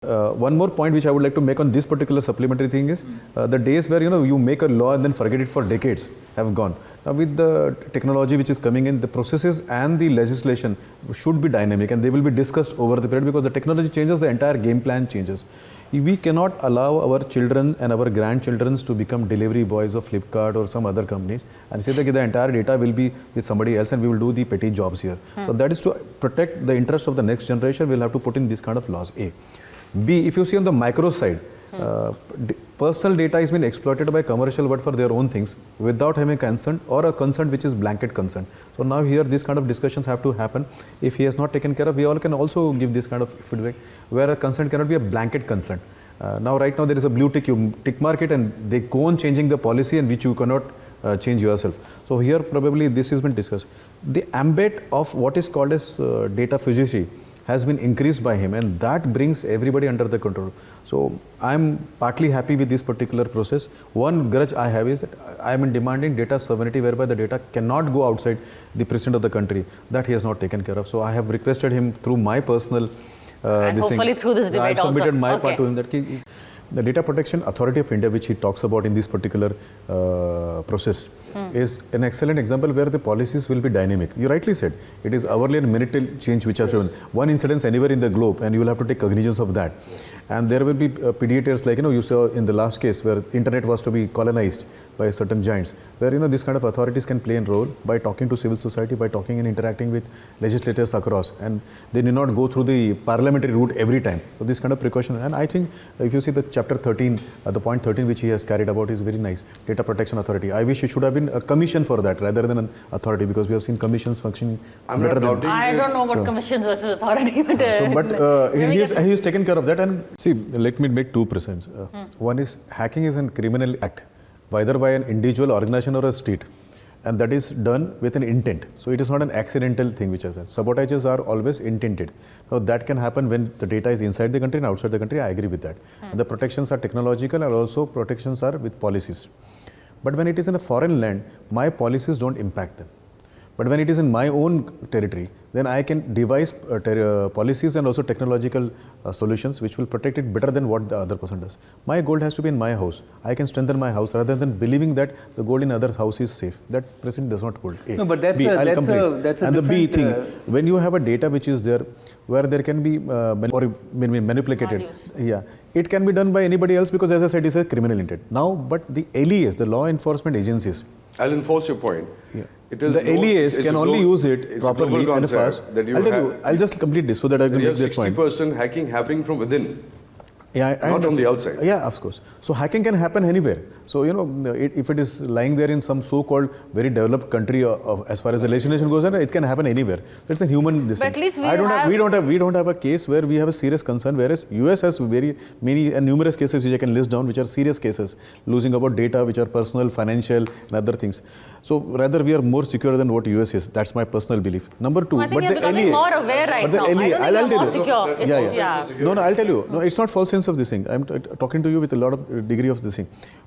One more point which I would like to make on this particular supplementary thing is the days where you make a law and then forget it for decades have gone. Now with the technology which is coming in, the processes and the legislation should be dynamic and they will be discussed over the period, because the technology changes, the entire game plan changes. We cannot allow our children and our grandchildren to become delivery boys of Flipkart or some other companies and say that the entire data will be with somebody else and we will do the petty jobs here. So that is to protect the interest of the next generation. We'll have to put in this kind of laws. A. B, if you see on the micro side, personal data is being exploited by commercial world for their own things without having consent, or a consent which is blanket consent. So now here these kind of discussions have to happen. If he has not taken care of, we all can also give this kind of feedback where a consent cannot be a blanket consent. Now right now there is a blue tick, you tick mark it and they go on changing the policy and which you cannot change yourself. So here probably this has been discussed. The ambit of what is called as data fiduciary has been increased by him, and that brings everybody under the control. So I'm partly happy with this particular process. One grudge I have is that I am demanding data sovereignty, whereby the data cannot go outside the president of the country. That he has not taken care of. So I have requested him through my personal and hopefully through this debate I have submitted also. my part to him that the Data Protection Authority of India, which he talks about in this particular process, is an excellent example where the policies will be dynamic. You rightly said, it is hourly and minute change which have shown. One incidence anywhere in the globe and you will have to take cognizance of that. And there will be pediators like, you saw in the last case where internet was to be colonized by certain giants, where this kind of authorities can play a role by talking to civil society, by talking and interacting with legislators across, and they need not go through the parliamentary route every time. So this kind of precaution, and I think if you see the chapter 13, the point 13 which he has carried about is very nice. Data Protection Authority. I wish it should have been a commission for that rather than an authority, because we have seen commissions functioning better than. I don't know about commissions versus authority, but he has taken care of that. And see, let me make 2%. One is hacking is a criminal act, whether by an individual, organization or a state, and that is done with an intent. So it is not an accidental thing which happens. Sabotages are always intended. So that can happen when the data is inside the country and outside the country. I agree with that. And the protections are technological and also protections are with policies. But when it is in a foreign land, my policies don't impact them. But when it is in my own territory, then I can devise policies and also technological solutions which will protect it better than what the other person does. My gold has to be in my house. I can strengthen my house rather than believing that the gold in other's house is safe. That precedent does not hold. A. No, but that's B, that's a and the B thing, when you have a data which is there where there can be manipulated, it can be done by anybody else, because as I said, it's a criminal intent. Now, but the LEAs, the law enforcement agencies, I'll enforce your point. Yeah. It is the LEAs can only use it properly and fast. I'll just complete this so that I can make this point. 60% hacking happening from within. Yeah, not from the outside. Yeah, of course. So hacking can happen anywhere. So if it is lying there in some so-called very developed country, as far as the legislation goes, it can happen anywhere. So it's a human decision. But at least we don't have a case where we have a serious concern, whereas US has very many and numerous cases which I can list down, which are serious cases, losing about data which are personal, financial, and other things. So rather we are more secure than what US is. That's my personal belief. Number two, I think you're becoming more aware right now. I don't think you're more secure. No, I'll tell you. No, it's not false sense of this thing. I'm talking to you with a lot of degree of this thing.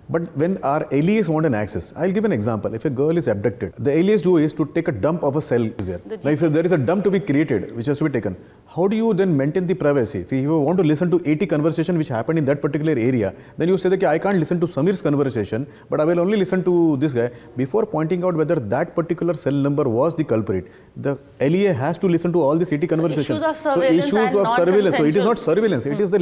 But when our alias want an access, I'll give an example. If a girl is abducted, the alias do is to take a dump of a cell there. Now, if there is a dump to be created, which has to be taken, how do you then maintain the privacy? If you want to listen to 80 conversation which happened in that particular area, then you say that I can't listen to Samir's conversation, but I will only listen to this guy. Before pointing out whether that particular cell number was the culprit, the LEA has to listen to all these 80 conversations. So issues of surveillance. So it is not surveillance. It is the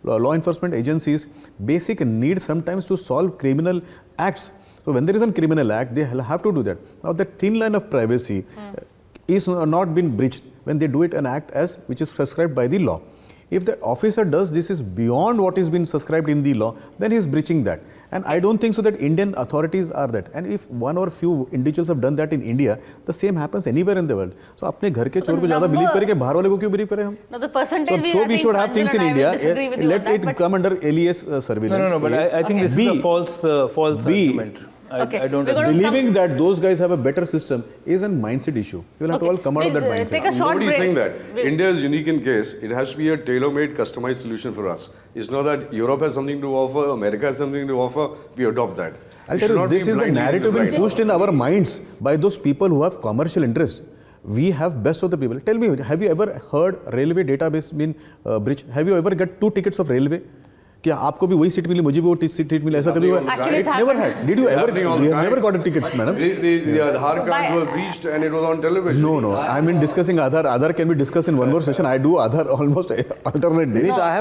law enforcement agencies' basic need sometimes to solve criminal acts. So when there is a criminal act, they have to do that. Now that thin line of privacy is not been breached when they do it an act as which is prescribed by the law. If the officer does this is beyond what is been prescribed in the law, then he is breaching that. And I don't think so that Indian authorities are that. And if one or few individuals have done that in India, the same happens anywhere in the world. So अपने घर के चोर को ज़्यादा believe करें कि बाहर वाले को क्यों believe करें हम? No, the percentage so we should have things in India. Let it come under alias surveillance. No, but I think this is a false argument. I don't believing that those guys have a better system is a mindset issue. You will have to all come out of that mindset. Take a short Nobody is break. saying that. India is unique in case. It has to be a tailor-made, customized solution for us. It's not that Europe has something to offer, America has something to offer, we adopt that. I'll tell you, this is the narrative being pushed in our minds by those people who have commercial interest. We have best of the people. Tell me, have you ever heard railway database been breached? Have you ever got 2 tickets of railway? क्या आपको भी वही seat मिली, मुझे भी वो seat मिली, ऐसा कभी हुआ? Actually, it's Never happened. had. Did you ever? Happening all the We have time. never got a tickets, madam. The Aadhaar cards were breached and it was on television. No. I mean discussing Aadhaar. Aadhaar can be discussed in one more session. I do Aadhaar almost alternate days. I have